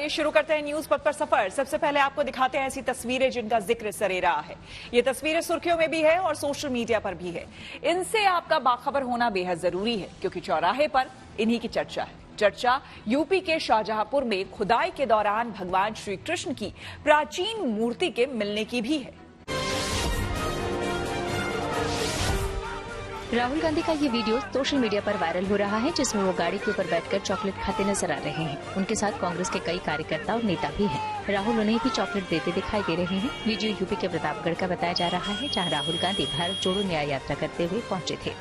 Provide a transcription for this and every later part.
आइए शुरू करते हैं न्यूज पथ पर सफर। सबसे पहले आपको दिखाते हैं ऐसी तस्वीरें जिनका जिक्र सरे रहा है। ये तस्वीरें सुर्खियों में भी है और सोशल मीडिया पर भी है। इनसे आपका बाखबर होना बेहद जरूरी है क्योंकि चौराहे पर इन्हीं की चर्चा है। चर्चा यूपी के शाहजहांपुर में खुदाई के दौरान भगवान श्री कृष्ण की प्राचीन मूर्ति के मिलने की भी है। राहुल गांधी का ये वीडियो सोशल मीडिया पर वायरल हो रहा है, जिसमें वो गाड़ी के ऊपर बैठकर चॉकलेट खाते नजर आ रहे हैं। उनके साथ कांग्रेस के कई कार्यकर्ता और नेता भी हैं। राहुल उन्हें भी चॉकलेट देते दिखाई दे रहे हैं। वीडियो यूपी के प्रतापगढ़ का बताया जा रहा है, जहां राहुल गांधी भारत जोड़ो न्याय यात्रा करते हुए पहुंचे थे।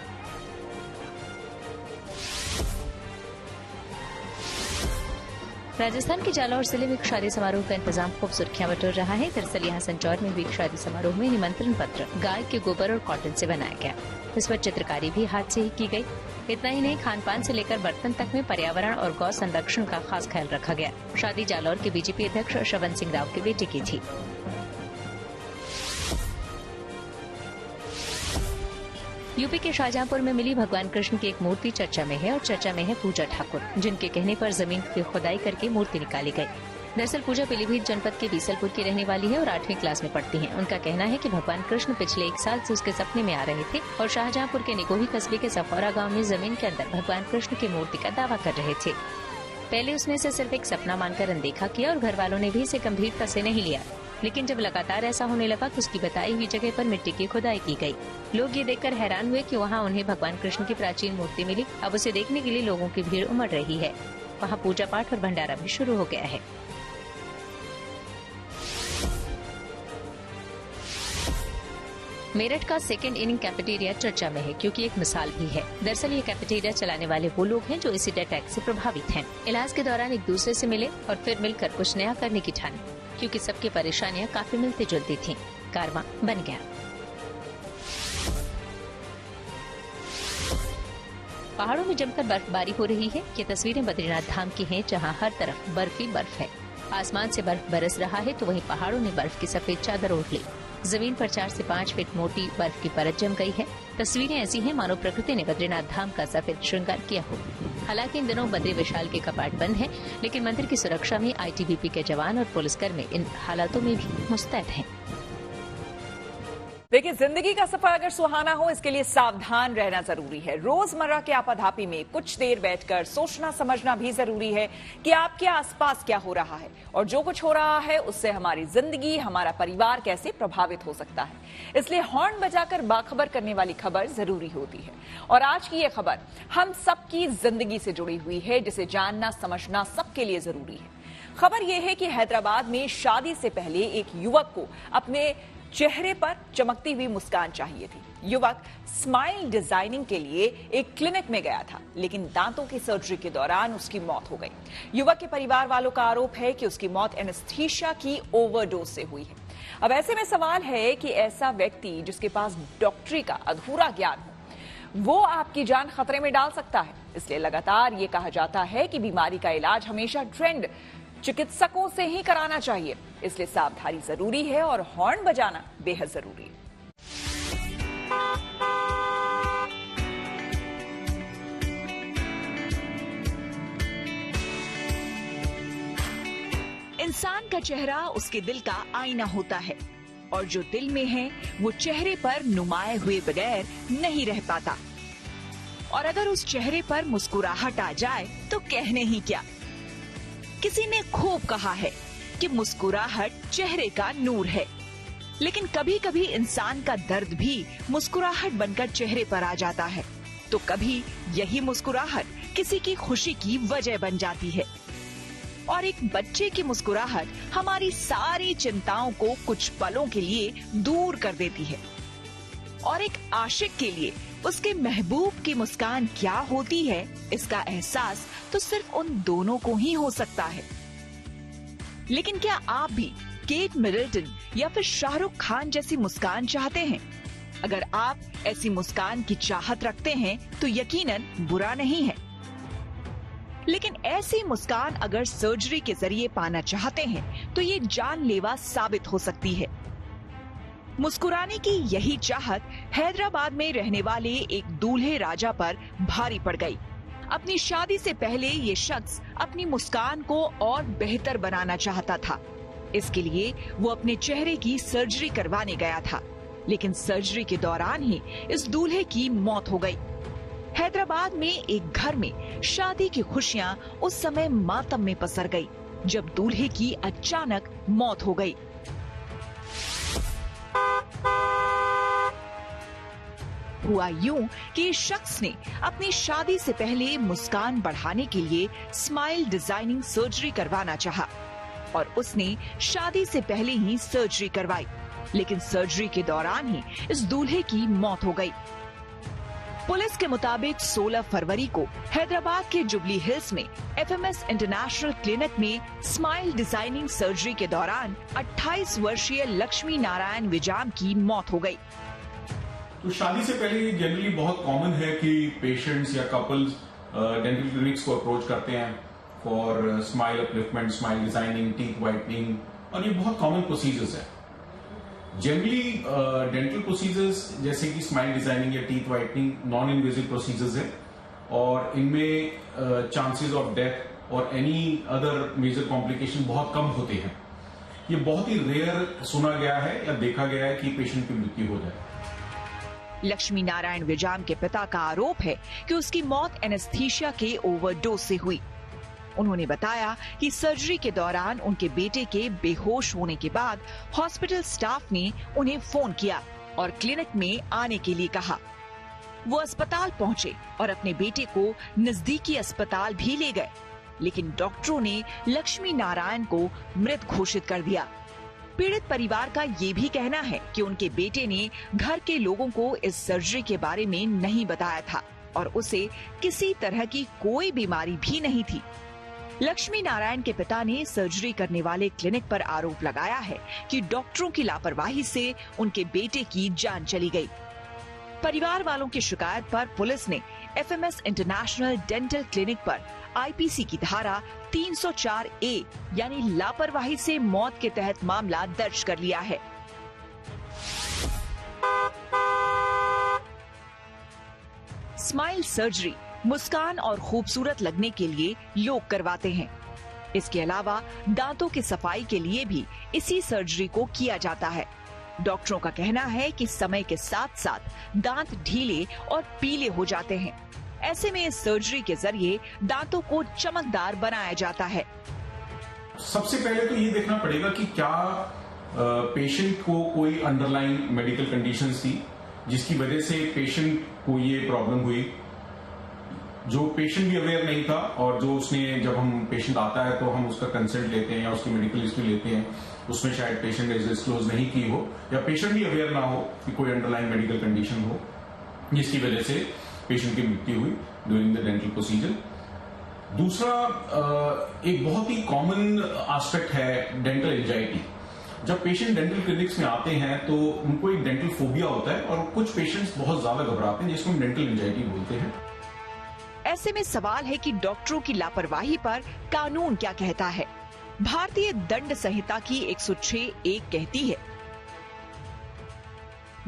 राजस्थान के जालौर जिले में एक शादी समारोह का इंतजाम खूब सुर्खियां बटोर रहा है। दरअसल यहाँ संचौर में हुई एक शादी समारोह में निमंत्रण पत्र गाय के गोबर और कॉटन से बनाया गया। इस पर चित्रकारी भी हाथ से ही की गई। इतना ही नहीं, खान पान से लेकर बर्तन तक में पर्यावरण और गौ संरक्षण का खास ख्याल रखा गया। शादी जालौर के बीजेपी अध्यक्ष श्रवण सिंह राव के बेटे की थी। यूपी के शाहजहांपुर में मिली भगवान कृष्ण की एक मूर्ति चर्चा में है और चर्चा में है पूजा ठाकुर, जिनके कहने पर जमीन की खुदाई करके मूर्ति निकाली गई। दरअसल पूजा पीलीभीत जनपद के बीसलपुर की रहने वाली है और 8वीं क्लास में पढ़ती हैं। उनका कहना है कि भगवान कृष्ण पिछले 1 साल से उसके सपने में आ रहे थे और शाहजहांपुर के निगोही कस्बे के सफौरा गांव में जमीन के अंदर भगवान कृष्ण की मूर्ति का दावा कर रहे थे। पहले उसने इसे सिर्फ एक सपना मानकर अनदेखा किया और घर वालों ने भी इसे गंभीरता से नहीं लिया, लेकिन जब लगातार ऐसा होने लगा तो उसकी बताई हुई जगह पर मिट्टी की खुदाई की गई। लोग ये देखकर हैरान हुए कि वहाँ उन्हें भगवान कृष्ण की प्राचीन मूर्ति मिली। अब उसे देखने के लिए लोगों की भीड़ उमड़ रही है। वहाँ पूजा पाठ और भंडारा भी शुरू हो गया है। मेरठ का सेकेंड इनिंग कैफेटेरिया चर्चा में है क्योंकि एक मिसाल भी है। दरअसल ये कैफेटेरिया चलाने वाले वो लोग हैं जो एसिड अटैक से प्रभावित हैं। इलाज के दौरान एक दूसरे से मिले और फिर मिलकर कुछ नया करने की ठानी, क्योंकि सबकी परेशानियां काफी मिलती जुलती थीं। कारवां बन गया। पहाड़ों में जमकर बर्फबारी हो रही है। ये तस्वीरें बद्रीनाथ धाम की हैं, जहां हर तरफ बर्फ ही बर्फ है। आसमान से बर्फ बरस रहा है तो वहीं पहाड़ों ने बर्फ की सफेद चादर ओढ़ ली। जमीन पर 4 से 5 फीट मोटी बर्फ की परत जम गई है। तस्वीरें ऐसी हैं मानो प्रकृति ने बद्रीनाथ धाम का सफेद श्रृंगार किया हो। हालांकि इन दिनों बद्री विशाल के कपाट बंद हैं, लेकिन मंदिर की सुरक्षा में आईटीबीपी के जवान और पुलिसकर्मी इन हालातों में भी मुस्तैद हैं। देखिए, जिंदगी का सफर अगर सुहाना हो, इसके लिए सावधान रहना जरूरी है। रोजमर्रा के आपाधापी में कुछ देर बैठकर सोचना समझना भी जरूरी है कि आपके आसपास क्या हो रहा है और जो कुछ हो रहा है उससे हमारी जिंदगी, हमारा परिवार कैसे प्रभावित हो सकता है। इसलिए हॉर्न बजाकर बाखबर करने वाली खबर जरूरी होती है। और आज की ये खबर हम सबकी जिंदगी से जुड़ी हुई है, जिसे जानना समझना सबके लिए जरूरी है। खबर यह है कि हैदराबाद में शादी से पहले एक युवक को अपने चेहरे पर चमकती हुई मुस्कान चाहिए थी। युवक स्माइल डिजाइनिंग के लिए एक क्लिनिक में गया था, लेकिन दांतों की सर्जरी के दौरान उसकी मौत हो गई। युवक के परिवार वालों का आरोप है कि उसकी मौत एनेस्थीसिया की ओवरडोज से हुई है। अब ऐसे में सवाल है कि ऐसा व्यक्ति जिसके पास डॉक्टरी का अधूरा ज्ञान हो, वो आपकी जान खतरे में डाल सकता है। इसलिए लगातार ये कहा जाता है कि बीमारी का इलाज हमेशा ट्रेंड चिकित्सकों से ही कराना चाहिए। इसलिए सावधानी जरूरी है और हॉर्न बजाना बेहद जरूरी है। इंसान का चेहरा उसके दिल का आईना होता है और जो दिल में है वो चेहरे पर नुमाए हुए बगैर नहीं रह पाता। और अगर उस चेहरे पर मुस्कुराहट आ जाए तो कहने ही क्या। किसी ने खूब कहा है कि मुस्कुराहट चेहरे का नूर है, लेकिन कभी कभी इंसान का दर्द भी मुस्कुराहट बनकर चेहरे पर आ जाता है, तो कभी यही मुस्कुराहट किसी की खुशी की वजह बन जाती है। और एक बच्चे की मुस्कुराहट हमारी सारी चिंताओं को कुछ पलों के लिए दूर कर देती है। और एक आशिक के लिए उसके महबूब की मुस्कान क्या होती है, इसका एहसास तो सिर्फ उन दोनों को ही हो सकता है। लेकिन क्या आप भी केट मिडलटन या फिर शाहरुख खान जैसी मुस्कान चाहते हैं? अगर आप ऐसी मुस्कान की चाहत रखते हैं तो यकीनन बुरा नहीं है। लेकिन ऐसी मुस्कान अगर सर्जरी के जरिए पाना चाहते हैं तो ये जानलेवा साबित हो सकती है। मुस्कुराने की यही चाहत हैदराबाद में रहने वाले एक दूल्हे राजा पर भारी पड़ गई। अपनी शादी से पहले ये शख्स अपनी मुस्कान को और बेहतर बनाना चाहता था। इसके लिए वो अपने चेहरे की सर्जरी करवाने गया था, लेकिन सर्जरी के दौरान ही इस दूल्हे की मौत हो गई। हैदराबाद में एक घर में शादी की खुशियां उस समय मातम में पसर गई, जब दूल्हे की अचानक मौत हो गई। हुआ यूं कि इस शख्स ने अपनी शादी से पहले मुस्कान बढ़ाने के लिए स्माइल डिजाइनिंग सर्जरी करवाना चाहा और उसने शादी से पहले ही सर्जरी करवाई, लेकिन सर्जरी के दौरान ही इस दूल्हे की मौत हो गई। पुलिस के मुताबिक 16 फरवरी को हैदराबाद के जुबली हिल्स में FMS इंटरनेशनल क्लिनिक में स्माइल डिजाइनिंग सर्जरी के दौरान 28 वर्षीय लक्ष्मी नारायण विजाम की मौत हो गई। तो शादी से पहले ये जनरली बहुत कॉमन है कि पेशेंट्स या कपल्स डेंटल क्लिनिक्स को अप्रोच करते हैं for smile upliftment, smile designing, teeth whitening, और ये बहुत कॉमन प्रोसीजर्स है। जनरली डेंटल प्रोसीजर्स जैसे कि स्माइल डिजाइनिंग या teeth whitening non invasive procedures है और इनमें चांसेस ऑफ डेथ और एनी अदर मेजर कॉम्प्लिकेशन बहुत कम होते हैं। ये बहुत ही रेयर सुना गया है या देखा गया है कि पेशेंट की मृत्यु हो जाए। लक्ष्मी नारायण विजाम के पिता का आरोप है कि उसकी मौत एनेस्थीसिया के ओवरडोज से हुई। उन्होंने बताया कि सर्जरी के दौरान उनके बेटे के बेहोश होने के बाद हॉस्पिटल स्टाफ ने उन्हें फोन किया और क्लिनिक में आने के लिए कहा। वो अस्पताल पहुंचे और अपने बेटे को नजदीकी अस्पताल भी ले गए, लेकिन डॉक्टरों ने लक्ष्मी नारायण को मृत घोषित कर दिया। पीड़ित परिवार का ये भी कहना है कि उनके बेटे ने घर के लोगों को इस सर्जरी के बारे में नहीं बताया था और उसे किसी तरह की कोई बीमारी भी नहीं थी। लक्ष्मी नारायण के पिता ने सर्जरी करने वाले क्लिनिक पर आरोप लगाया है कि डॉक्टरों की लापरवाही से उनके बेटे की जान चली गई। परिवार वालों की शिकायत पर पुलिस ने FMS इंटरनेशनल डेंटल क्लिनिक पर IPC की धारा 304A यानी लापरवाही से मौत के तहत मामला दर्ज कर लिया है। स्माइल सर्जरी मुस्कान और खूबसूरत लगने के लिए लोग करवाते हैं। इसके अलावा दांतों की सफाई के लिए भी इसी सर्जरी को किया जाता है। डॉक्टरों का कहना है कि समय के साथ साथ दांत ढीले और पीले हो जाते हैं। ऐसे में इस सर्जरी के जरिए दांतों को चमकदार बनाया जाता है। सबसे पहले तो ये देखना पड़ेगा कि क्या पेशेंट को कोई अंडरलाइन मेडिकल कंडीशंस थी जिसकी वजह से पेशेंट को ये प्रॉब्लम हुई, जो पेशेंट भी अवेयर नहीं था और जो उसने, जब हम पेशेंट आता है तो हम उसका कंसल्ट लेते हैं या उसकी मेडिकल हिस्ट्री लेते हैं, उसमें शायद पेशेंट ने डिस्क्लोज नहीं की हो या पेशेंट भी अवेयर ना हो कि कोई अंडरलाइन मेडिकल कंडीशन हो जिसकी वजह से पेशेंट की मृत्यु हुई ड्यूरिंग द डेंटल प्रोसीजर। दूसरा एक बहुत ही कॉमन एस्पेक्ट है डेंटल एंजाइटी। जब पेशेंट डेंटल क्लिनिक्स में आते हैं तो उनको एक डेंटल फोबिया होता है और कुछ पेशेंट्स बहुत ज्यादा घबराते हैं जिसको हम डेंटल एंजाइटी बोलते हैं। ऐसे में सवाल है कि डॉक्टरों की लापरवाही पर कानून क्या कहता है। भारतीय दंड संहिता की 106(1) कहती है,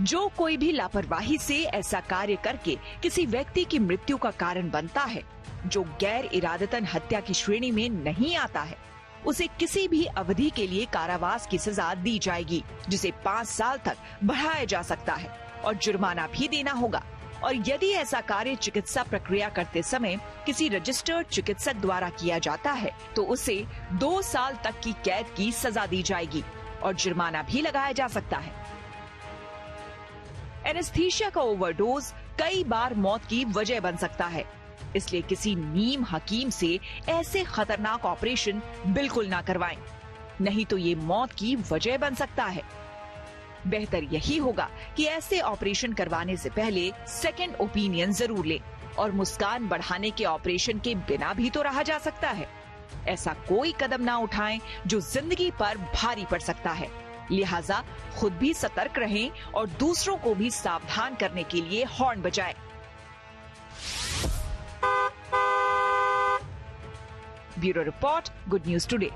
जो कोई भी लापरवाही से ऐसा कार्य करके किसी व्यक्ति की मृत्यु का कारण बनता है जो गैर इरादतन हत्या की श्रेणी में नहीं आता है, उसे किसी भी अवधि के लिए कारावास की सजा दी जाएगी, जिसे 5 साल तक बढ़ाया जा सकता है और जुर्माना भी देना होगा। और यदि ऐसा कार्य चिकित्सा प्रक्रिया करते समय किसी रजिस्टर्ड चिकित्सक द्वारा किया जाता है तो उसे 2 साल तक की कैद की सजा दी जाएगी और जुर्माना भी लगाया जा सकता है। एनेस्थीसिया का ओवरडोज कई बार मौत की वजह बन सकता है, इसलिए किसी नीम हकीम से ऐसे खतरनाक ऑपरेशन बिल्कुल ना करवाएं, नहीं तो ये मौत की वजह बन सकता है। बेहतर यही होगा कि ऐसे ऑपरेशन करवाने से पहले सेकंड ओपिनियन जरूर लें और मुस्कान बढ़ाने के ऑपरेशन के बिना भी तो रहा जा सकता है। ऐसा कोई कदम ना उठाएं जो जिंदगी पर भारी पड़ सकता है। लिहाजा खुद भी सतर्क रहें और दूसरों को भी सावधान करने के लिए हॉर्न बजाएं। Bureau report, good news today.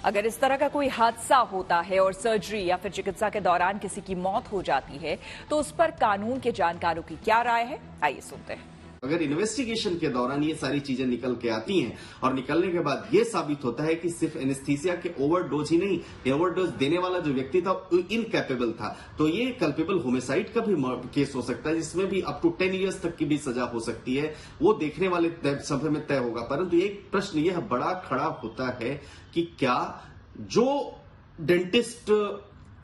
अगर इस तरह का कोई हादसा होता है और सर्जरी या फिर चिकित्सा के दौरान किसी की मौत हो जाती है तो उस पर कानून के जानकारों की क्या राय है, आइए सुनते हैं। अगर इन्वेस्टिगेशन के दौरान ये सारी चीजें निकल के आती हैं और निकलने के बाद ये साबित होता है कि सिर्फ एनेस्थीसिया के ओवरडोज ही नहीं, ओवरडोज देने वाला जो व्यक्ति था इनकैपेबल था, तो ये कल्पेबल होमिसाइड का भी केस हो सकता है, जिसमें भी अप टू 10 ईयर्स तक की भी सजा हो सकती है। वो देखने वाले समय में तय होगा। परंतु एक प्रश्न यह बड़ा खड़ा होता है कि क्या जो डेंटिस्ट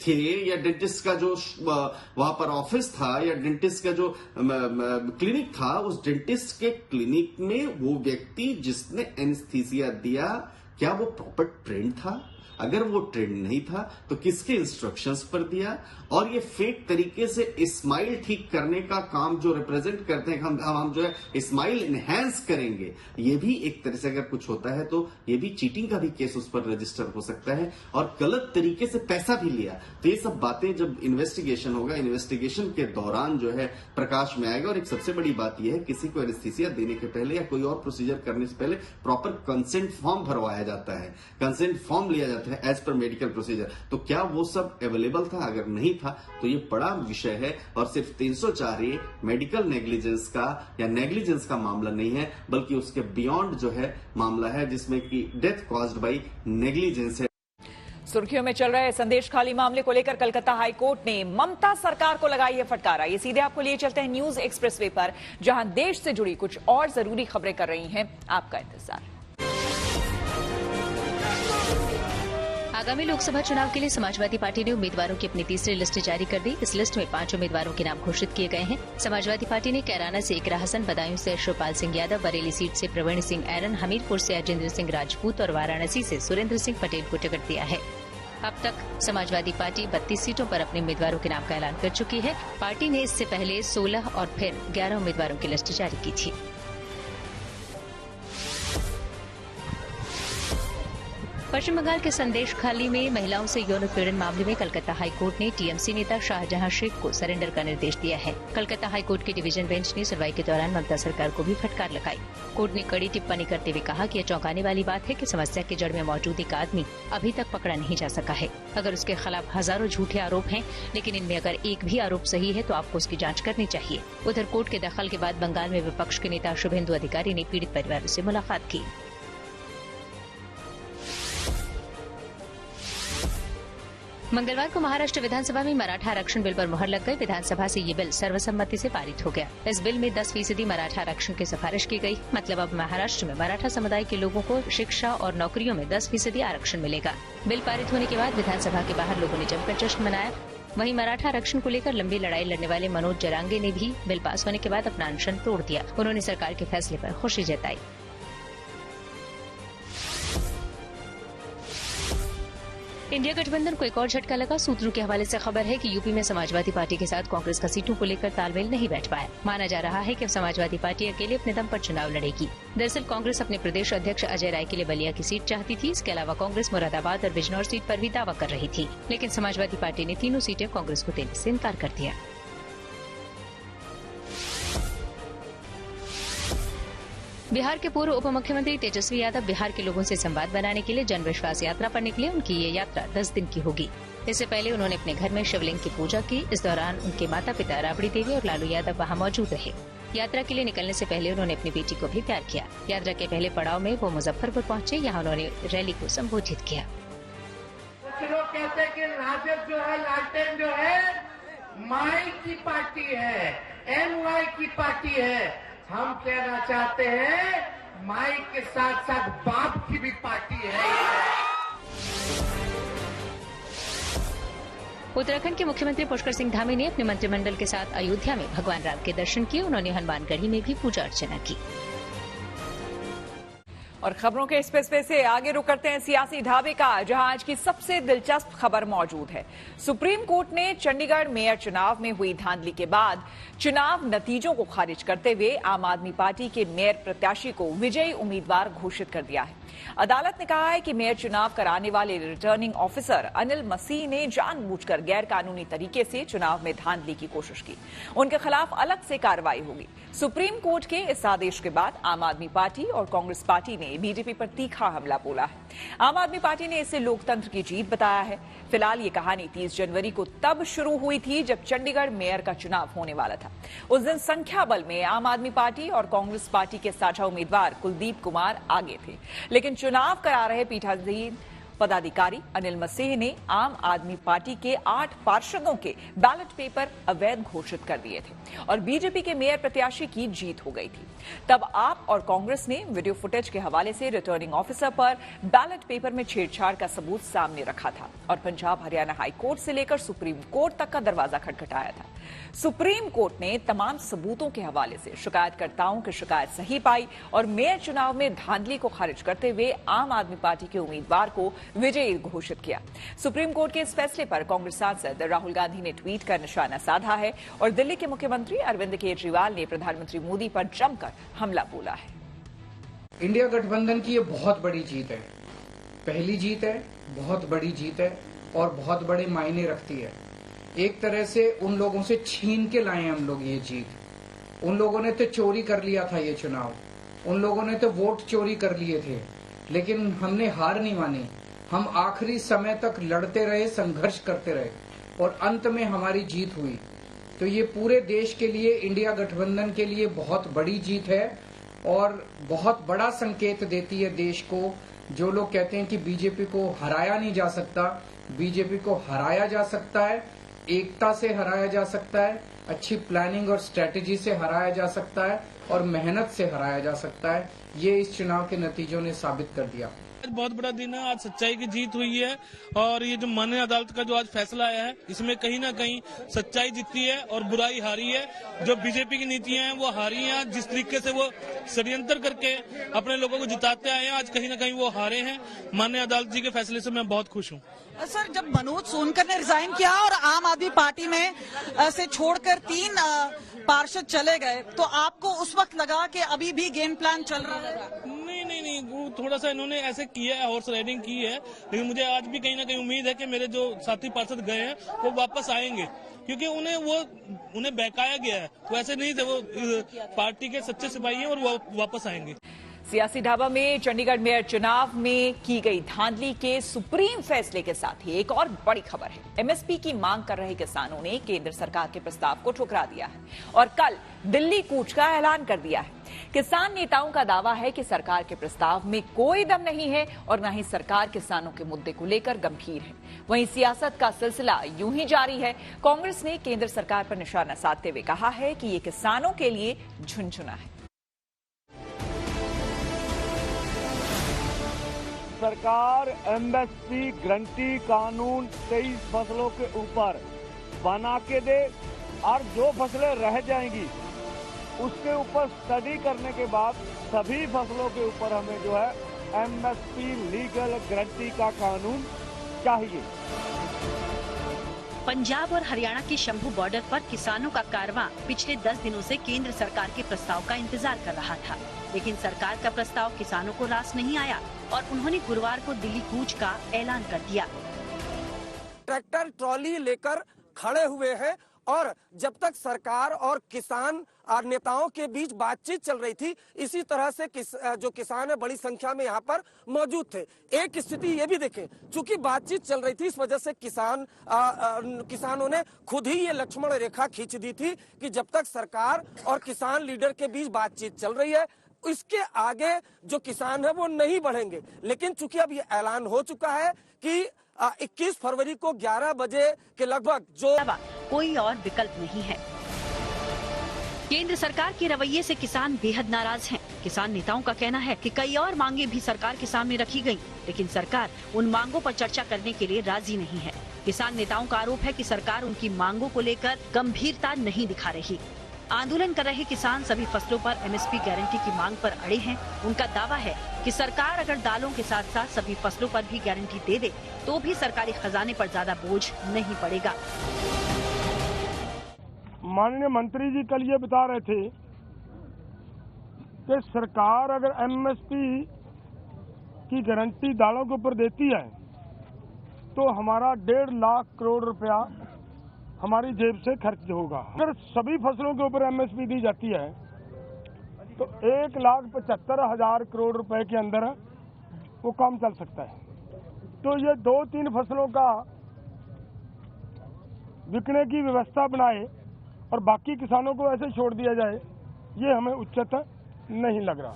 थे या डेंटिस्ट का जो वहां पर ऑफिस था या डेंटिस्ट का जो क्लिनिक था, उस डेंटिस्ट के क्लिनिक में वो व्यक्ति जिसने एनेस्थीसिया दिया, क्या वो प्रॉपर ट्रेंड था? अगर वो ट्रेंड नहीं था तो किसके इंस्ट्रक्शंस पर दिया? और ये फेक तरीके से स्माइल ठीक करने का काम जो रिप्रेजेंट करते हैं, हम जो है स्माइल इनहेंस करेंगे, ये भी एक तरह से अगर कुछ होता है तो ये भी चीटिंग का भी केस उस पर रजिस्टर हो सकता है और गलत तरीके से पैसा भी लिया। तो ये सब बातें जब इन्वेस्टिगेशन होगा, इन्वेस्टिगेशन के दौरान जो है प्रकाश में आएगा। और एक सबसे बड़ी बात यह है, किसी को एनेस्थीसिया देने के पहले या कोई और प्रोसीजर करने से पहले प्रॉपर कंसेंट फॉर्म भरवाया जाता है, कंसेंट फॉर्म लिया जाता है एज पर मेडिकल प्रोसीजर। तो क्या वो सब अवेलेबल था? अगर नहीं था तो ये बड़ा विषय है और सिर्फ 304 ये मेडिकल नेग्लिजेंस का या नेग्लिजेंस का मामला नहीं है, बल्कि उसके बियॉन्ड जो है मामला है, जिसमें कि डेथ कॉज्ड बाय नेग्लिजेंस है। सुर्खियों में चल रहे संदेश खाली मामले को लेकर कलकत्ता हाईकोर्ट ने ममता सरकार को लगाई है फटकारा। ये सीधे आपको लिए चलते हैं न्यूज एक्सप्रेसवे पर, जहां देश से जुड़ी कुछ और जरूरी खबरें कर रही हैं आपका इंतजार। आगामी लोकसभा चुनाव के लिए समाजवादी पार्टी ने उम्मीदवारों की अपनी तीसरी लिस्ट जारी कर दी। इस लिस्ट में 5 उम्मीदवारों के नाम घोषित किए गए हैं। समाजवादी पार्टी ने कैराना से इकरा हसन, बदायूं से शिवपाल सिंह यादव, बरेली सीट से प्रवीण सिंह ऐरन, हमीरपुर से अजेंद्र सिंह राजपूत और वाराणसी से सुरेंद्र सिंह पटेल को टिकट दिया है। अब तक समाजवादी पार्टी 32 सीटों पर अपने उम्मीदवारों के नाम का ऐलान कर चुकी है। पार्टी ने इससे पहले 16 और फिर 11 उम्मीदवारों की लिस्ट जारी की थी। पश्चिम बंगाल के संदेश खाली में महिलाओं से यौन उत्पीड़न मामले में कलकत्ता हाईकोर्ट ने टीएमसी नेता शाहजहां शेख को सरेंडर का निर्देश दिया है। कलकत्ता हाईकोर्ट की डिवीजन बेंच ने सुनवाई के दौरान ममता सरकार को भी फटकार लगाई। कोर्ट ने कड़ी टिप्पणी करते हुए कहा कि यह चौंकाने वाली बात है कि समस्या की जड़ में मौजूद एक आदमी अभी तक पकड़ा नहीं जा सका है। अगर उसके खिलाफ हजारों झूठे आरोप हैं, लेकिन इनमें अगर एक भी आरोप सही है तो आपको उसकी जांच करनी चाहिए। उधर कोर्ट के दखल के बाद बंगाल में विपक्ष के नेता शुभेंदु अधिकारी ने पीड़ित परिवारों से मुलाकात की। मंगलवार को महाराष्ट्र विधानसभा में मराठा आरक्षण बिल पर मुहर लग गई। विधानसभा से ये बिल सर्वसम्मति से पारित हो गया। इस बिल में 10% मराठा आरक्षण की सिफारिश की गई। मतलब अब महाराष्ट्र में मराठा समुदाय के लोगों को शिक्षा और नौकरियों में 10% आरक्षण मिलेगा। बिल पारित होने के बाद विधानसभा के बाहर लोगों ने जमकर जश्न मनाया। वहीं मराठा आरक्षण को लेकर लंबी लड़ाई लड़ने वाले मनोज जरांगे ने भी बिल पास होने के बाद अपना अनशन तोड़ दिया। उन्होंने सरकार के फैसले पर खुशी जताई। इंडिया गठबंधन को एक और झटका लगा। सूत्रों के हवाले से खबर है कि यूपी में समाजवादी पार्टी के साथ कांग्रेस का सीटों को लेकर तालमेल नहीं बैठ पाया। माना जा रहा है कि अब समाजवादी पार्टी अकेले अपने दम पर चुनाव लड़ेगी। दरअसल कांग्रेस अपने प्रदेश अध्यक्ष अजय राय के लिए बलिया की सीट चाहती थी। इसके अलावा कांग्रेस मुरादाबाद और बिजनौर सीट पर भी दावा कर रही थी, लेकिन समाजवादी पार्टी ने तीनों सीटें कांग्रेस को देने से इनकार कर दिया। बिहार के पूर्व उप मुख्यमंत्री तेजस्वी यादव बिहार के लोगों से संवाद बनाने के लिए जन विश्वास यात्रा पर निकले। उनकी ये यात्रा 10 दिन की होगी। इससे पहले उन्होंने अपने घर में शिवलिंग की पूजा की। इस दौरान उनके माता पिता राबड़ी देवी और लालू यादव वहां मौजूद रहे। यात्रा के लिए निकलने से पहले उन्होंने अपनी बेटी को भी प्यार किया। यात्रा के पहले पड़ाव में वो मुजफ्फरपुर पहुंचे। यहाँ उन्होंने रैली को संबोधित किया। कुछ लोग कहते हैं कि राजद जो है, लालटेन जो है, माई की पार्टी है, MY की पार्टी है। हम कहना चाहते हैं माई के साथ साथ बाप की भी पार्टी है। उत्तराखंड के मुख्यमंत्री पुष्कर सिंह धामी ने अपने मंत्रिमंडल के साथ अयोध्या में भगवान राम के दर्शन किए। उन्होंने हनुमानगढ़ी में भी पूजा अर्चना की। और खबरों के इस पेशवे से आगे रुक करते हैं सियासी ढाबे का, जहां आज की सबसे दिलचस्प खबर मौजूद है। सुप्रीम कोर्ट ने चंडीगढ़ मेयर चुनाव में हुई धांधली के बाद चुनाव नतीजों को खारिज करते हुए आम आदमी पार्टी के मेयर प्रत्याशी को विजयी उम्मीदवार घोषित कर दिया है। अदालत ने कहा है कि मेयर चुनाव कराने वाले रिटर्निंग ऑफिसर अनिल मसीह ने जानबूझकर गैर कानूनी तरीके से चुनाव में धांधली की कोशिश की। उनके खिलाफ अलग से कार्रवाई होगी। सुप्रीम कोर्ट के इस आदेश के बाद आम आदमी पार्टी और कांग्रेस पार्टी ने बीजेपी पर तीखा हमला बोला है। आम आदमी पार्टी ने इसे लोकतंत्र की जीत बताया है। फिलहाल ये कहानी 30 जनवरी को तब शुरू हुई थी जब चंडीगढ़ मेयर का चुनाव होने वाला था। उस दिन संख्या बल में आम आदमी पार्टी और कांग्रेस पार्टी के साझा उम्मीदवार कुलदीप कुमार आगे थे, लेकिन चुनाव करा रहे पीठासीन पदाधिकारी अनिल मसीह ने आम आदमी पार्टी के 8 पार्षदों के बैलेट पेपर अवैध घोषित कर दिए थे और बीजेपी के मेयर प्रत्याशी की जीत हो गई थी। तब आप और कांग्रेस ने वीडियो फुटेज के हवाले से रिटर्निंग ऑफिसर पर बैलेट पेपर में छेड़छाड़ का सबूत सामने रखा था और पंजाब हरियाणा हाई कोर्ट से लेकर सुप्रीम कोर्ट तक का दरवाजा खटखटाया था। सुप्रीम कोर्ट ने तमाम सबूतों के हवाले से शिकायतकर्ताओं की शिकायत सही पाई और मेयर चुनाव में धांधली को खारिज करते हुए आम आदमी पार्टी के उम्मीदवार को विजयी घोषित किया। सुप्रीम कोर्ट के इस फैसले पर कांग्रेस सांसद राहुल गांधी ने ट्वीट कर निशाना साधा है और दिल्ली के मुख्यमंत्री अरविंद केजरीवाल ने प्रधानमंत्री मोदी पर जमकर हमला बोला है। इंडिया गठबंधन की ये बहुत बड़ी जीत है, पहली जीत है, बहुत बड़ी जीत है और बहुत बड़े मायने रखती है। एक तरह से उन लोगों से छीन के लाए हम लोग ये जीत। उन लोगों ने तो चोरी कर लिया था ये चुनाव, उन लोगों ने तो वोट चोरी कर लिए थे, लेकिन हमने हार नहीं मानी। हम आखिरी समय तक लड़ते रहे, संघर्ष करते रहे और अंत में हमारी जीत हुई। तो ये पूरे देश के लिए, इंडिया गठबंधन के लिए बहुत बड़ी जीत है और बहुत बड़ा संकेत देती है देश को। जो लोग कहते हैं कि बीजेपी को हराया नहीं जा सकता, बीजेपी को हराया जा सकता है, एकता से हराया जा सकता है, अच्छी प्लानिंग और स्ट्रेटेजी से हराया जा सकता है और मेहनत से हराया जा सकता है। ये इस चुनाव के नतीजों ने साबित कर दिया। बहुत बड़ा दिन है, आज सच्चाई की जीत हुई है और ये जो माननीय अदालत का जो आज फैसला आया है, इसमें कहीं ना कहीं सच्चाई जीती है और बुराई हारी है। जो बीजेपी की नीतियां हैं वो हारी हैं। जिस तरीके से वो षड्यंत्र करके अपने लोगों को जिताते आए हैं, आज कहीं ना कहीं वो हारे हैं। माननीय अदालत जी के फैसले से मैं बहुत खुश हूँ। सर, जब मनोज सोनकर ने रिजाइन किया और आम आदमी पार्टी में से छोड़कर 3 पार्षद चले गए, तो आपको उस वक्त लगा कि अभी भी गेम प्लान चल रहा है? नहीं, वो थोड़ा सा इन्होंने ऐसे किया है, हॉर्स राइडिंग की है, लेकिन मुझे आज भी कहीं ना कहीं उम्मीद है कि मेरे जो साथी पार्षद गए हैं वो वापस आएंगे, क्योंकि उन्हें बहकाया गया है। वो ऐसे नहीं थे, वो पार्टी के सच्चे सिपाही हैं और वो वापस आएंगे। सियासी ढाबा में चंडीगढ़ मेयर चुनाव में की गई धांधली के सुप्रीम फैसले के साथ ही एक और बड़ी खबर है। एमएसपी की मांग कर रहे किसानों ने केंद्र सरकार के प्रस्ताव को ठुकरा दिया है और कल दिल्ली कूच का ऐलान कर दिया है। किसान नेताओं का दावा है कि सरकार के प्रस्ताव में कोई दम नहीं है और न ही सरकार किसानों के मुद्दे को लेकर गंभीर है। वहीं सियासत का सिलसिला यूं ही जारी है। कांग्रेस ने केंद्र सरकार पर निशाना साधते हुए कहा है कि ये किसानों के लिए झुनझुना है। सरकार एमएसपी गारंटी कानून 23 फसलों के ऊपर बना के दे और जो फसलें रह जाएंगी उसके ऊपर स्टडी करने के बाद सभी फसलों के ऊपर हमें जो है एमएसपी लीगल गारंटी का कानून चाहिए। पंजाब और हरियाणा के शंभू बॉर्डर पर किसानों का कारवां पिछले 10 दिनों से केंद्र सरकार के प्रस्ताव का इंतजार कर रहा था, लेकिन सरकार का प्रस्ताव किसानों को रास नहीं आया और उन्होंने गुरुवार को दिल्ली कूच का ऐलान कर दिया। ट्रैक्टर ट्रॉली लेकर खड़े हुए हैं और जब तक सरकार और किसान और नेताओं के बीच बातचीत चल रही थी, इसी तरह से जो किसान है बड़ी संख्या में यहाँ पर मौजूद थे। एक स्थिति ये भी देखें, चूंकि बातचीत चल रही थी इस वजह से किसानों ने खुद ही ये लक्ष्मण रेखा खींच दी थी कि जब तक सरकार और किसान लीडर के बीच बातचीत चल रही है इसके आगे जो किसान है वो नहीं बढ़ेंगे। लेकिन चूंकि अब ये ऐलान हो चुका है कि 21 फरवरी को 11 बजे के लगभग जो कोई और विकल्प नहीं है। केंद्र सरकार के रवैये से किसान बेहद नाराज हैं। किसान नेताओं का कहना है कि कई और मांगे भी सरकार के सामने रखी गयी, लेकिन सरकार उन मांगों पर चर्चा करने के लिए राजी नहीं है। किसान नेताओं का आरोप है कि सरकार उनकी मांगों को लेकर गंभीरता नहीं दिखा रही। आंदोलन कर रहे किसान सभी फसलों पर एमएसपी गारंटी की मांग पर अड़े हैं। उनका दावा है कि सरकार अगर दालों के साथ साथ सभी फसलों पर भी गारंटी दे दे तो भी सरकारी खजाने पर ज्यादा बोझ नहीं पड़ेगा। माननीय मंत्री जी कल ये बता रहे थे कि सरकार अगर एमएसपी की गारंटी दालों के ऊपर देती है तो हमारा 1.5 लाख करोड़ रुपया हमारी जेब से खर्च होगा। अगर सभी फसलों के ऊपर एमएसपी दी जाती है तो 1,75,000 करोड़ रुपए के अंदर वो काम चल सकता है। तो ये 2-3 फसलों का बिकने की व्यवस्था बनाए और बाकी किसानों को ऐसे छोड़ दिया जाए, ये हमें उचित नहीं लग रहा।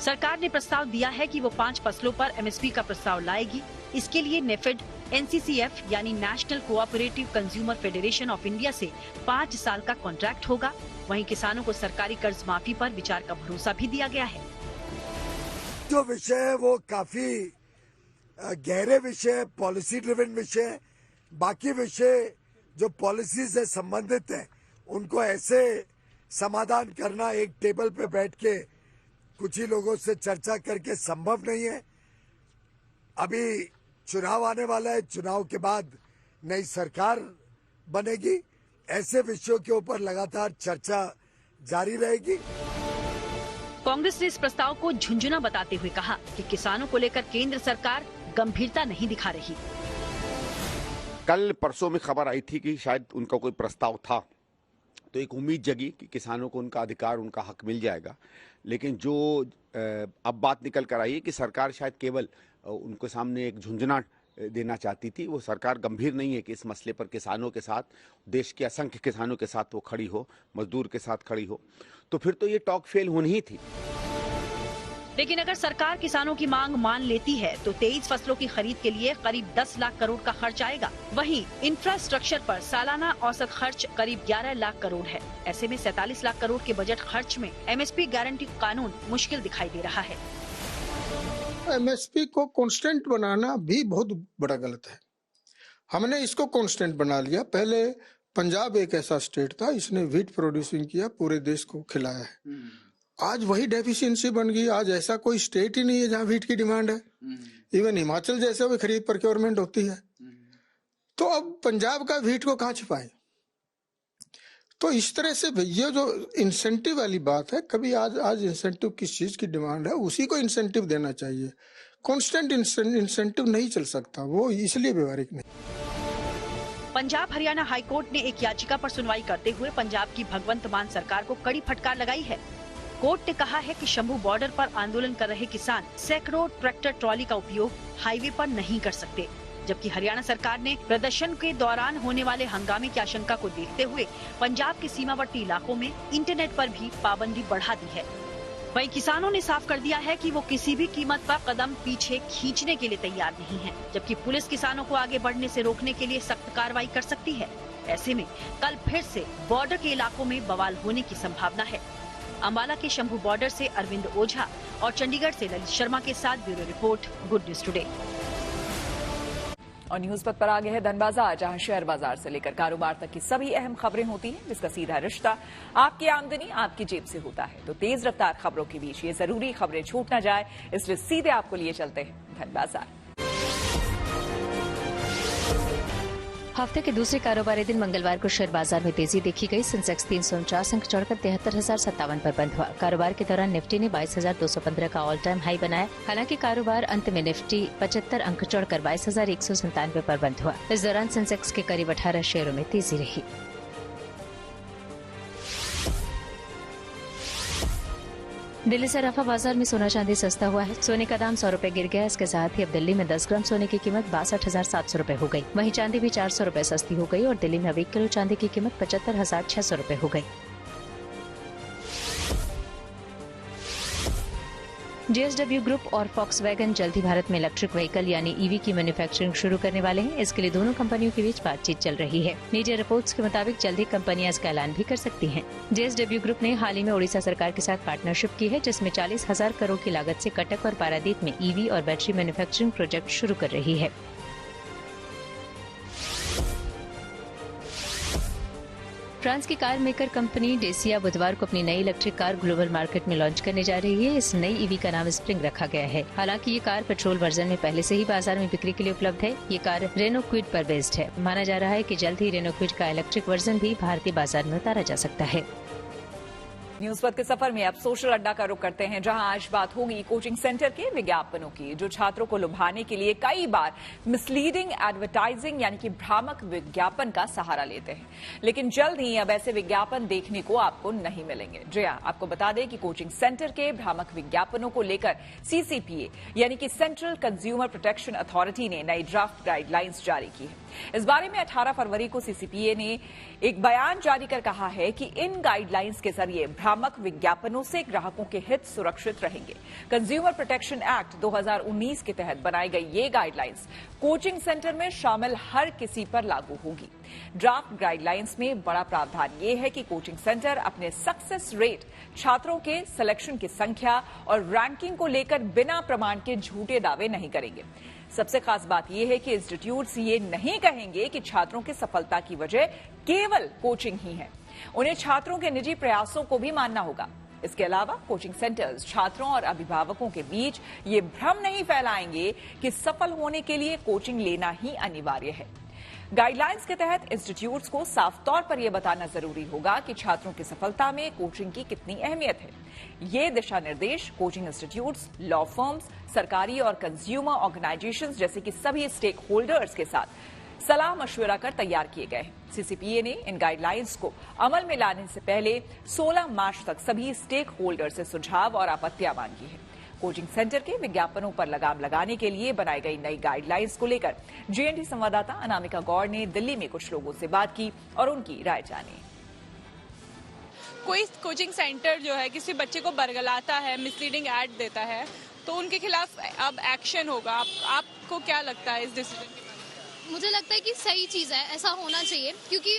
सरकार ने प्रस्ताव दिया है कि वो 5 फसलों पर एमएसपी का प्रस्ताव लाएगी। इसके लिए नेफेड, एनसीसीएफ यानी national cooperative consumer federation of India से 5 साल का कॉन्ट्रैक्ट होगा। वहीं किसानों को सरकारी कर्ज माफी पर विचार का भरोसा भी दिया गया है। जो विषय है वो काफी गहरे विषय, पॉलिसी ड्रिवन विषय, बाकी विषय जो पॉलिसी से संबंधित है उनको ऐसे समाधान करना एक टेबल पे बैठ के कुछ ही लोगों से चर्चा करके संभव नहीं है। अभी चुनाव आने वाला है, चुनाव के बाद नई सरकार बनेगी, ऐसे विषयों के ऊपर लगातार चर्चा जारी रहेगी। कांग्रेस ने इस प्रस्ताव को झुंझुना बताते हुए कहा कि किसानों को लेकर केंद्र सरकार गंभीरता नहीं दिखा रही। कल परसों में खबर आई थी कि शायद उनका कोई प्रस्ताव था, तो एक उम्मीद जगी कि किसानों को उनका अधिकार, उनका हक मिल जाएगा। लेकिन जो अब बात निकल कर आई है कि सरकार शायद केवल उनके सामने एक झुंझुना देना चाहती थी। वो सरकार गंभीर नहीं है कि इस मसले पर किसानों के साथ, देश के असंख्य किसानों के साथ वो खड़ी हो, मजदूर के साथ खड़ी हो, तो फिर तो ये टॉक फेल होनी ही थी। लेकिन अगर सरकार किसानों की मांग मान लेती है तो 23 फसलों की खरीद के लिए करीब 10 लाख करोड़ का खर्च आएगा। वहीं इंफ्रास्ट्रक्चर पर सालाना औसत खर्च करीब 11 लाख करोड़ है। ऐसे में 47 लाख करोड़ के बजट खर्च में एमएसपी गारंटी कानून मुश्किल दिखाई दे रहा है। एमएसपी को कांस्टेंट बनाना भी बहुत बड़ा गलत है। हमने इसको कांस्टेंट बना लिया। पहले पंजाब एक ऐसा स्टेट था, इसने व्हीट प्रोड्यूसिंग किया, पूरे देश को खिलाया है। आज वही डेफिशिएंसी बन गई। आज ऐसा कोई स्टेट ही नहीं है जहाँ व्हीट की डिमांड है। इवन हिमाचल जैसे भी खरीद प्रोक्योरमेंट होती है। तो अब पंजाब का व्हीट को कहाँ छिपाएं? तो इस तरह से ये जो इंसेंटिव वाली बात है, कभी आज इंसेंटिव किस चीज की डिमांड है उसी को इंसेंटिव देना चाहिए। कांस्टेंट इंसेंटिव नहीं चल सकता, वो इसलिए व्यवहारिक नहीं। पंजाब हरियाणा हाईकोर्ट ने एक याचिका पर सुनवाई करते हुए पंजाब की भगवंत मान सरकार को कड़ी फटकार लगाई है। कोर्ट ने कहा है कि शंभू बॉर्डर पर आंदोलन कर रहे किसान सैकड़ों ट्रैक्टर ट्रॉली का उपयोग हाईवे पर नहीं कर सकते, जबकि हरियाणा सरकार ने प्रदर्शन के दौरान होने वाले हंगामे की आशंका को देखते हुए पंजाब के सीमावर्ती इलाकों में इंटरनेट पर भी पाबंदी बढ़ा दी है। वहीं किसानों ने साफ कर दिया है कि वो किसी भी कीमत पर कदम पीछे खींचने के लिए तैयार नहीं है, जबकि पुलिस किसानों को आगे बढ़ने से रोकने के लिए सख्त कार्रवाई कर सकती है। ऐसे में कल फिर से बॉर्डर के इलाकों में बवाल होने की संभावना है। अंबाला के शंभू बॉर्डर से अरविंद ओझा और चंडीगढ़ से ललित शर्मा के साथ bureau report, good news today. और न्यूज पर आगे है धन बाजार, जहां शेयर बाजार से लेकर कारोबार तक की सभी अहम खबरें होती हैं, जिसका सीधा रिश्ता आपकी आमदनी आपकी जेब से होता है। तो तेज रफ्तार खबरों के बीच ये जरूरी खबरें छूट न जाए, इसलिए सीधे आपको लिए चलते हैं धन बाजार। हफ्ते के दूसरे कारोबारी दिन मंगलवार को शेयर बाजार में तेजी देखी गई। सेंसेक्स 349 अंक चढ़कर 73,057 पर बंद हुआ। कारोबार के दौरान निफ्टी ने 22,215 का ऑल टाइम हाई बनाया। हालांकि कारोबार अंत में निफ्टी 75 अंक चढ़कर 22,197 पर बंद हुआ। इस दौरान सेंसेक्स के करीब 18 शेयरों में तेजी रही। दिल्ली से रफा बाजार में सोना चांदी सस्ता हुआ है। सोने का दाम 100 रुपए गिर गया। इसके साथ ही अब दिल्ली में 10 ग्राम सोने की कीमत 62,700 रुपए हो गई। वहीं चांदी भी 400 रुपए सस्ती हो गई और दिल्ली में अब 1 किलो चांदी की कीमत 75,600 रुपए हो गई। JSW ग्रुप और फॉक्सवैगन जल्द ही भारत में इलेक्ट्रिक व्हीकल यानी EV की मैन्युफैक्चरिंग शुरू करने वाले हैं। इसके लिए दोनों कंपनियों के बीच बातचीत चल रही है। मीडिया रिपोर्ट्स के मुताबिक जल्द ही कंपनियां इसका ऐलान भी कर सकती हैं। JSW ग्रुप ने हाल ही में ओडिशा सरकार के साथ पार्टनरशिप की है, जिसमें 40,000 करोड़ की लागत से कटक और पारादीप में EV और बैटरी मैन्युफैक्चरिंग प्रोजेक्ट शुरू कर रही है। फ्रांस की कार मेकर कंपनी डेसिया बुधवार को अपनी नई इलेक्ट्रिक कार ग्लोबल मार्केट में लॉन्च करने जा रही है। इस नई ईवी का नाम स्प्रिंग रखा गया है। हालांकि ये कार पेट्रोल वर्जन में पहले से ही बाजार में बिक्री के लिए उपलब्ध है। ये कार रेनो क्विड पर बेस्ड है। माना जा रहा है कि जल्द ही रेनो क्विड का इलेक्ट्रिक वर्जन भी भारतीय बाजार में उतारा जा सकता है। न्यूज पथ के सफर में अब सोशल अड्डा का रुख करते हैं, जहां आज बात होगी कोचिंग सेंटर के विज्ञापनों की, जो छात्रों को लुभाने के लिए कई बार मिसलीडिंग एडवर्टाइजिंग यानी कि भ्रामक विज्ञापन का सहारा लेते हैं। लेकिन जल्द ही अब ऐसे विज्ञापन देखने को आपको नहीं मिलेंगे। जी हां, आपको बता दें कि कोचिंग सेंटर के भ्रामक विज्ञापनों को लेकर सीसीपीए यानी कि सेंट्रल कंज्यूमर प्रोटेक्शन अथॉरिटी ने नई ड्राफ्ट गाइडलाइंस जारी की है। इस बारे में 18 फरवरी को सीसीपीए ने एक बयान जारी कर कहा है कि इन गाइडलाइंस के जरिए भ्रामक विज्ञापनों से ग्राहकों के हित सुरक्षित रहेंगे। कंज्यूमर प्रोटेक्शन एक्ट 2019 के तहत बनाई गई ये गाइडलाइंस कोचिंग सेंटर में शामिल हर किसी पर लागू होगी। ड्राफ्ट गाइडलाइंस में बड़ा प्रावधान ये है कि कोचिंग सेंटर अपने सक्सेस रेट, छात्रों के सिलेक्शन की संख्या और रैंकिंग को लेकर बिना प्रमाण के झूठे दावे नहीं करेंगे। सबसे खास बात यह है कि इंस्टीट्यूट्स ये नहीं कहेंगे कि छात्रों की सफलता की वजह केवल कोचिंग ही है। उन्हें छात्रों के निजी प्रयासों को भी मानना होगा। इसके अलावा कोचिंग सेंटर्स छात्रों और अभिभावकों के बीच ये भ्रम नहीं फैलाएंगे कि सफल होने के लिए कोचिंग लेना ही अनिवार्य है। गाइडलाइंस के तहत इंस्टीट्यूट्स को साफ तौर पर यह बताना जरूरी होगा कि छात्रों की सफलता में कोचिंग की कितनी अहमियत है। ये दिशा निर्देश कोचिंग इंस्टीट्यूट्स, लॉ फर्म्स, सरकारी और कंज्यूमर ऑर्गेनाइजेशंस जैसे कि सभी स्टेक होल्डर्स के साथ सलाह मशवरा कर तैयार किए गए हैं। सीसीपीए ने इन गाइडलाइंस को अमल में लाने से पहले 16 मार्च तक सभी स्टेक होल्डर से सुझाव और आपत्तियां मांगी है। कोचिंग सेंटर के विज्ञापनों पर लगाम लगाने के लिए बनाई गई नई गाइडलाइंस को लेकर जेएनटी संवाददाता अनामिका गौड़ ने दिल्ली में कुछ लोगों से बात की और उनकी राय जानी। कोई कोचिंग सेंटर जो है किसी बच्चे को बरगलाता है, मिसलीडिंग एड देता है, तो उनके खिलाफ अब एक्शन होगा। आपको क्या लगता है इस डिसीजन के? मुझे लगता है कि सही चीज़ है, ऐसा होना चाहिए, क्योंकि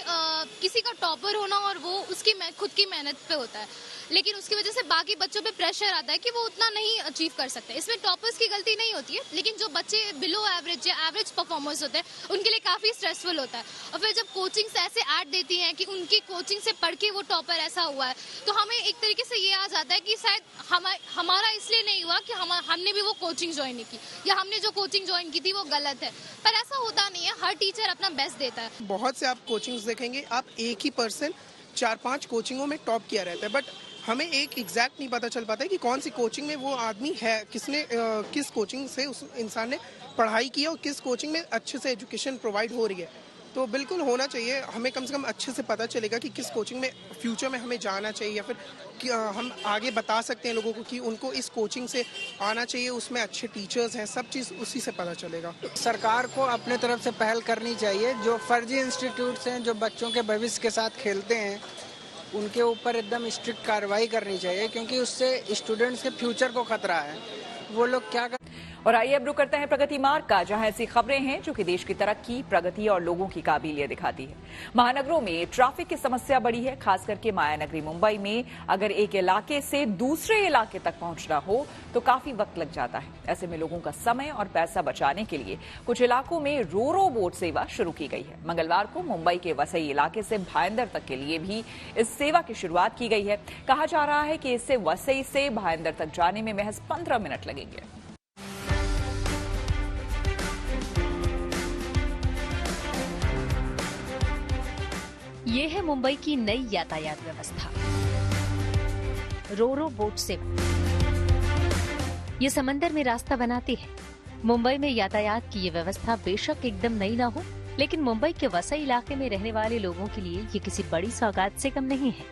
किसी का टॉपर होना और वो उसकी खुद की मेहनत पे होता है, लेकिन उसकी वजह से बाकी बच्चों पे प्रेशर आता है कि वो उतना नहीं अचीव कर सकते। इसमें टॉपर्स की गलती नहीं होती है, लेकिन जो बच्चे बिलो एवरेज या एवरेज परफॉर्मर्स होते हैं उनके लिए काफ़ी स्ट्रेसफुल होता है। और फिर जब कोचिंग्स ऐसे ऐड देती हैं कि उनकी कोचिंग से पढ़ के वो टॉपर ऐसा हुआ है, तो हमें एक तरीके से ये आ जाता है कि शायद हमारा इसलिए नहीं हुआ कि हमने भी वो कोचिंग ज्वाइन नहीं की, या हमने जो कोचिंग ज्वाइन की थी वो गलत है। पर ऐसा होता नहीं है, हर टीचर अपना बेस्ट देता है। बहुत से आप कोचिंग्स देखेंगे, आप एक ही पर्सन 4-5 कोचिंगों में टॉप किया रहता है, बट हमें एक एग्जैक्ट नहीं पता चल पाता है कि कौन सी कोचिंग में वो आदमी है, किस कोचिंग से उस इंसान ने पढ़ाई की है और किस कोचिंग में अच्छे से एजुकेशन प्रोवाइड हो रही है। तो बिल्कुल होना चाहिए, हमें कम से कम अच्छे से पता चलेगा कि किस कोचिंग में फ्यूचर में हमें जाना चाहिए, या फिर हम आगे बता सकते हैं लोगों को कि उनको इस कोचिंग से आना चाहिए, उसमें अच्छे टीचर्स हैं, सब चीज़ उसी से पता चलेगा। सरकार को अपने तरफ से पहल करनी चाहिए। जो फर्जी इंस्टीट्यूट्स हैं जो बच्चों के भविष्य के साथ खेलते हैं, उनके ऊपर एकदम स्ट्रिक्ट कार्रवाई करनी चाहिए, क्योंकि उससे स्टूडेंट्स के फ्यूचर को खतरा है। वो लोग क्या और आइए अब रुक करते हैं प्रगति मार्ग का, जहां ऐसी खबरें हैं जो कि देश की तरक्की, प्रगति और लोगों की काबिलियत दिखाती है। महानगरों में ट्रैफिक की समस्या बढ़ी है, खास करके मायानगरी मुंबई में अगर एक इलाके से दूसरे इलाके तक पहुंचना हो तो काफी वक्त लग जाता है। ऐसे में लोगों का समय और पैसा बचाने के लिए कुछ इलाकों में रो बोट सेवा शुरू की गई है। मंगलवार को मुंबई के वसई इलाके से भायंदर तक के लिए भी इस सेवा की शुरुआत की गई है। कहा जा रहा है कि इससे वसई से भायंदर तक जाने में महज 15 मिनट लगेंगे। ये है मुंबई की नई यातायात व्यवस्था, रो बोट सेवा। ये समंदर में रास्ता बनाती है। मुंबई में यातायात की ये व्यवस्था बेशक एकदम नई ना हो, लेकिन मुंबई के वसई इलाके में रहने वाले लोगों के लिए ये किसी बड़ी सौगात से कम नहीं है।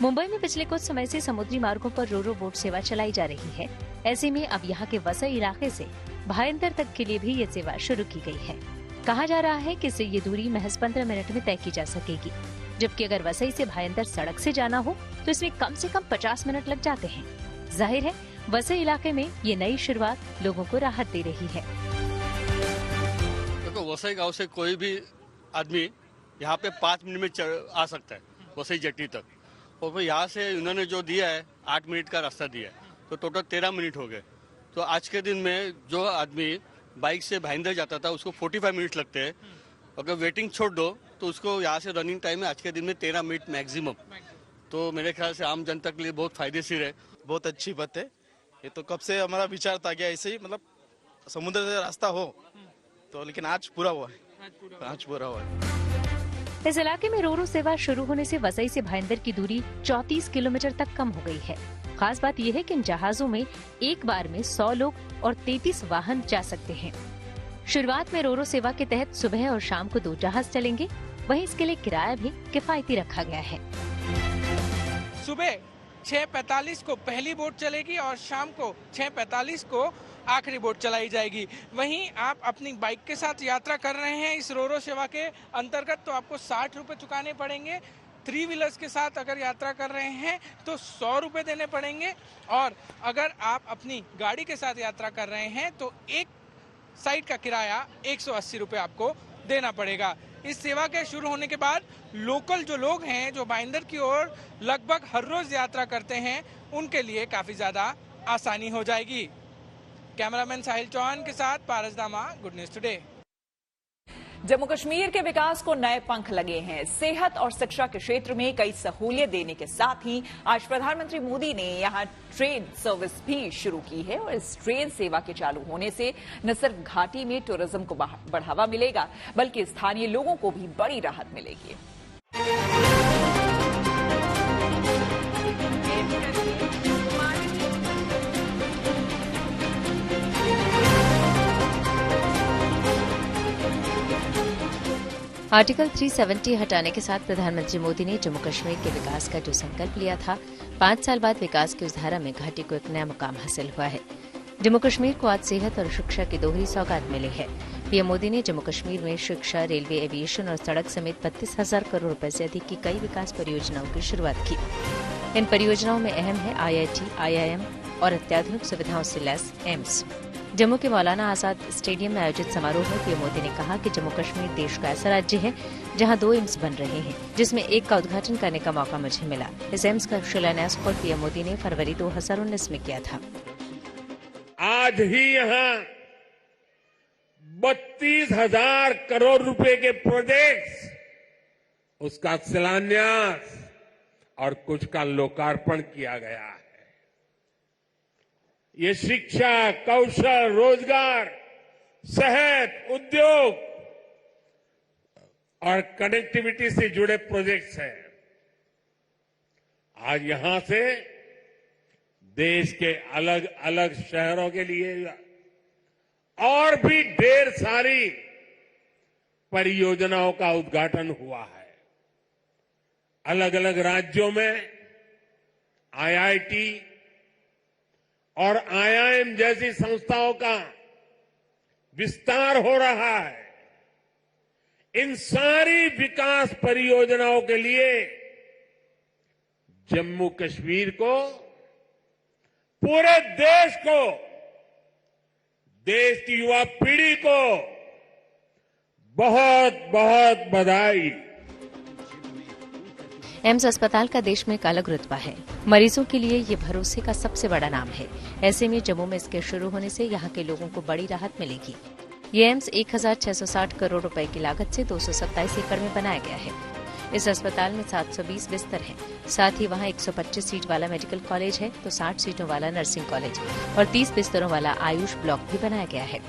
मुंबई में पिछले कुछ समय से समुद्री मार्गों पर रो बोट सेवा चलाई जा रही है। ऐसे में अब यहाँ के वसई इलाके से भायंदर तक के लिए भी ये सेवा शुरू की गई है। कहा जा रहा है कि इससे ये दूरी महज 15 मिनट में तय की जा सकेगी, जबकि अगर वसई से भायंदर सड़क से जाना हो तो इसमें कम से कम 50 मिनट लग जाते हैं। जाहिर है वसई इलाके में ये नई शुरुआत लोगों को राहत दे रही है। देखो, वसई गांव से कोई भी आदमी यहाँ पे 5 मिनट में आ सकता है वसई जेटी तक, और फिर यहाँ से उन्होंने जो दिया है 8 मिनट का रास्ता दिया है, तो टोटल 13 मिनट हो गए। तो आज के दिन में जो आदमी बाइक से भाईंदर जाता था उसको 45 मिनट लगते हैं। अगर वेटिंग छोड़ दो तो उसको यहाँ से रनिंग टाइम है आज के दिन में 13 मिनट मैक्सिमम। तो मेरे ख्याल से आम जनता के लिए बहुत फायदेशीर है। बहुत अच्छी बात है। ये तो कब से हमारा विचार था कि ऐसे ही मतलब समुद्र से रास्ता हो, तो लेकिन आज पूरा हुआ है। आज पूरा हुआ है। इस इलाके में रोरो सेवा शुरू होने से वसई से भाईंदर की दूरी 34 किलोमीटर तक कम हो गई है। खास बात यह है कि इन जहाजों में एक बार में 100 लोग और 33 वाहन जा सकते हैं। शुरुआत में रोरो सेवा के तहत सुबह और शाम को 2 जहाज चलेंगे। वहीं इसके लिए किराया भी किफायती रखा गया है। सुबह 6:45 को पहली बोट चलेगी और शाम को 6:45 को आखिरी बोट चलाई जाएगी। वहीं आप अपनी बाइक के साथ यात्रा कर रहे हैं इस रोरो सेवा के अंतर्गत तो आपको 60 रुपए चुकाने पड़ेंगे। 3 व्हीलर्स के साथ अगर यात्रा कर रहे हैं तो 100 रुपए देने पड़ेंगे और अगर आप अपनी गाड़ी के साथ यात्रा कर रहे हैं तो एक साइड का किराया 180 रुपए आपको देना पड़ेगा। इस सेवा के शुरू होने के बाद लोकल जो लोग हैं जो भाईंदर की ओर लगभग हर रोज यात्रा करते हैं उनके लिए काफी ज्यादा आसानी हो जाएगी। कैमरामैन साहिल चौहान के साथ पारस दामा, good news today. Jammu Kashmir के विकास को नए पंख लगे हैं। सेहत और शिक्षा के क्षेत्र में कई सहूलियत देने के साथ ही आज प्रधानमंत्री मोदी ने यहां ट्रेन सर्विस भी शुरू की है और इस ट्रेन सेवा के चालू होने से न सिर्फ घाटी में टूरिज्म को बढ़ावा मिलेगा बल्कि स्थानीय लोगों को भी बड़ी राहत मिलेगी। आर्टिकल 370 हटाने के साथ प्रधानमंत्री मोदी ने जम्मू कश्मीर के विकास का जो संकल्प लिया था, 5 साल बाद विकास की उस धारा में घाटी को एक नया मुकाम हासिल हुआ है। जम्मू कश्मीर को आज सेहत और शिक्षा की दोहरी सौगात मिली है। पीएम मोदी ने जम्मू कश्मीर में शिक्षा, रेलवे, एविएशन और सड़क समेत 32,000 करोड़ रुपए से अधिक की कई विकास परियोजनाओं की शुरुआत की। इन परियोजनाओं में अहम है IIT, IIM और अत्याधुनिक सुविधाओं से लैस एम्स। जम्मू के मौलाना आजाद स्टेडियम में आयोजित समारोह में पीएम मोदी ने कहा कि जम्मू कश्मीर देश का ऐसा राज्य है जहां 2 एम्स बन रहे हैं, जिसमें एक का उद्घाटन करने का मौका मुझे मिला। इस एम्स का शिलान्यास खुद पीएम मोदी ने फरवरी 2019 में किया था। आज ही यहाँ 32,000 करोड़ रुपए के प्रोजेक्ट्स, उसका शिलान्यास और कुछ का लोकार्पण किया गया है। ये शिक्षा, कौशल, रोजगार, सेहत, उद्योग और कनेक्टिविटी से जुड़े प्रोजेक्ट्स हैं। आज यहां से देश के अलग अलग शहरों के लिए और भी ढेर सारी परियोजनाओं का उद्घाटन हुआ है। अलग अलग राज्यों में IIT और IIM जैसी संस्थाओं का विस्तार हो रहा है। इन सारी विकास परियोजनाओं के लिए जम्मू कश्मीर को, पूरे देश को, देश की युवा पीढ़ी को बहुत बहुत बधाई। एम्स अस्पताल का देश में एक अलग रुतबा है। मरीजों के लिए ये भरोसे का सबसे बड़ा नाम है। ऐसे में जम्मू में इसके शुरू होने से यहाँ के लोगों को बड़ी राहत मिलेगी। ये एम्स 1,660 करोड़ रुपए की लागत से 227 एकड़ में बनाया गया है। इस अस्पताल में 720 बिस्तर हैं। साथ ही वहाँ 125 सीट वाला मेडिकल कॉलेज है तो 60 सीटों वाला नर्सिंग कॉलेज और 30 बिस्तरों वाला आयुष ब्लॉक भी बनाया गया है।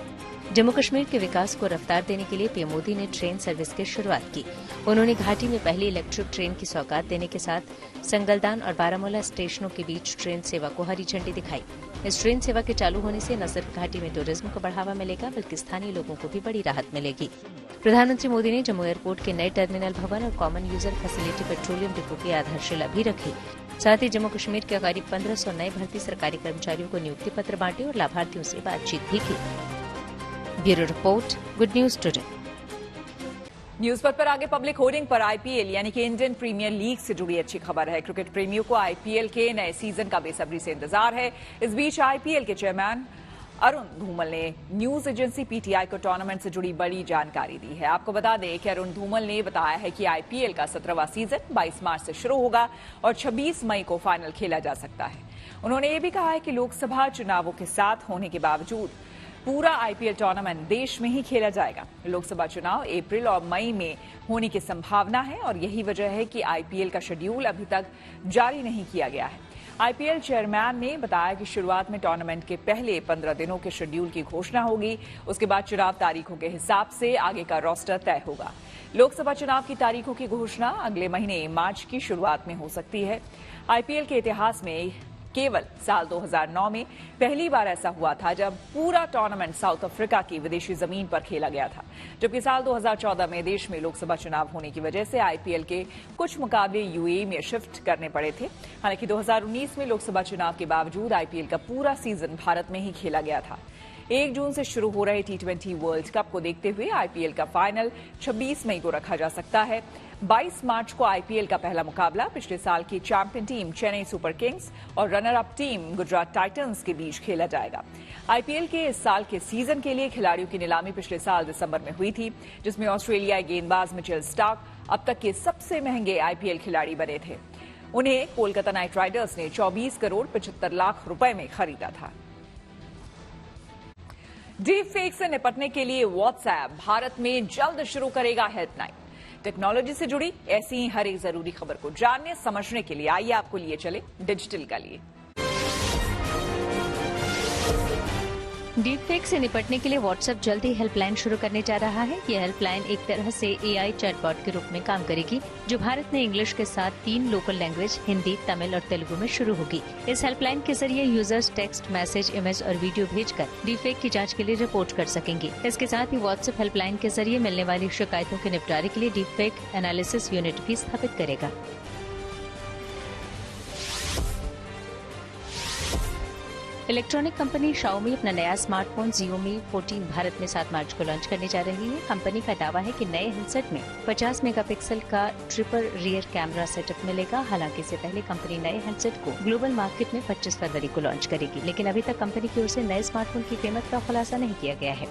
जम्मू कश्मीर के विकास को रफ्तार देने के लिए पीएम मोदी ने ट्रेन सर्विस की शुरुआत की। उन्होंने घाटी में पहली इलेक्ट्रिक ट्रेन की सौगात देने के साथ संगलदान और बारामूला स्टेशनों के बीच ट्रेन सेवा को हरी झंडी दिखाई। इस ट्रेन सेवा के चालू होने से न सिर्फ घाटी में टूरिज्म को बढ़ावा मिलेगा बल्कि स्थानीय लोगों को भी बड़ी राहत मिलेगी। प्रधानमंत्री मोदी ने जम्मू एयरपोर्ट के नए टर्मिनल भवन और common user facility petroleum depot की आधारशिला भी रखी। साथ ही जम्मू कश्मीर के करीब 1500 नए भर्ती सरकारी कर्मचारियों को नियुक्ति पत्र बांटे और लाभार्थियों से बातचीत भी की। Bureau report, good news today. News पर आगे पब्लिक होर्डिंग पर IPL यानी कि इंडियन प्रीमियर लीग से जुड़ी अच्छी खबर है। क्रिकेट प्रेमियों को IPL के नए सीजन का बेसब्री से इंतजार है। इस बीच IPL के चेयरमैन अरुण धूमल ने न्यूज एजेंसी PTI को टूर्नामेंट से जुड़ी बड़ी जानकारी दी है। आपको बता दें कि अरुण धूमल ने बताया है कि IPL का 17वां सीजन 22 मार्च से शुरू होगा और 26 मई को फाइनल खेला जा सकता है। उन्होंने ये भी कहा है कि लोकसभा चुनावों के साथ होने के बावजूद पूरा IPL टूर्नामेंट देश में ही खेला जाएगा। लोकसभा चुनाव अप्रैल और मई में होने की संभावना है और यही वजह है कि IPL का शेड्यूल अभी तक जारी नहीं किया गया है। आईपीएल चेयरमैन ने बताया कि शुरुआत में टूर्नामेंट के पहले 15 दिनों के शेड्यूल की घोषणा होगी। उसके बाद चुनाव तारीखों के हिसाब से आगे का रोस्टर तय होगा। लोकसभा चुनाव की तारीखों की घोषणा अगले महीने मार्च की शुरुआत में हो सकती है। आईपीएल के इतिहास में केवल साल 2009 में पहली बार ऐसा हुआ था जब पूरा टूर्नामेंट साउथ अफ्रीका की विदेशी जमीन पर खेला गया था, जबकि साल 2014 में देश में लोकसभा चुनाव होने की वजह से आईपीएल के कुछ मुकाबले यूएई में शिफ्ट करने पड़े थे। हालांकि 2019 में लोकसभा चुनाव के बावजूद आईपीएल का पूरा सीजन भारत में ही खेला गया था। 1 जून से शुरू हो रहे T20 वर्ल्ड कप को देखते हुए आईपीएल का फाइनल 26 मई को रखा जा सकता है। 22 मार्च को आईपीएल का पहला मुकाबला पिछले साल की champion team Chennai Super Kings और runner up team Gujarat Titans के बीच खेला जाएगा। आईपीएल के इस साल के सीजन के लिए खिलाड़ियों की नीलामी पिछले साल दिसंबर में हुई थी, जिसमें ऑस्ट्रेलियाई गेंदबाज मिचेल स्टार्क अब तक के सबसे महंगे आईपीएल खिलाड़ी बने थे। उन्हें कोलकाता नाइट राइडर्स ने 24 करोड़ 75 लाख रुपए में खरीदा था। डीप फेक से निपटने के लिए व्हाट्सएप भारत में जल्द शुरू करेगा हेल्पलाइन। टेक्नोलॉजी से जुड़ी ऐसी ही हर एक जरूरी खबर को जानने समझने के लिए आइए आपको लिए चले डिजिटल का लिए। डीप फेक से निपटने के लिए व्हाट्सएप जल्द ही हेल्पलाइन शुरू करने जा रहा है। यह हेल्पलाइन एक तरह से एआई चैटबॉट के रूप में काम करेगी, जो भारत में इंग्लिश के साथ 3 लोकल लैंग्वेज हिंदी, तमिल और तेलुगु में शुरू होगी। इस हेल्पलाइन के जरिए यूजर्स टेक्स्ट, मैसेज, इमेज और वीडियो भेजकर डीप फेक की जांच के लिए रिपोर्ट कर सकेंगे। इसके साथ ही व्हाट्सएप हेल्पलाइन के जरिए मिलने वाली शिकायतों के निपटारे के लिए डीप फेक एनालिसिस यूनिट भी स्थापित करेगा। इलेक्ट्रॉनिक कंपनी शाओमी अपना नया स्मार्टफोन Xiaomi 14 भारत में 7 मार्च को लॉन्च करने जा रही है। कंपनी का दावा है कि नए हैंडसेट में 50 मेगापिक्सल का ट्रिपल रियर कैमरा सेटअप मिलेगा। हालांकि इससे पहले कंपनी नए हैंडसेट को ग्लोबल मार्केट में 25 फरवरी को लॉन्च करेगी, लेकिन अभी तक कंपनी की ओर से नए स्मार्टफोन की कीमत का खुलासा नहीं किया गया है।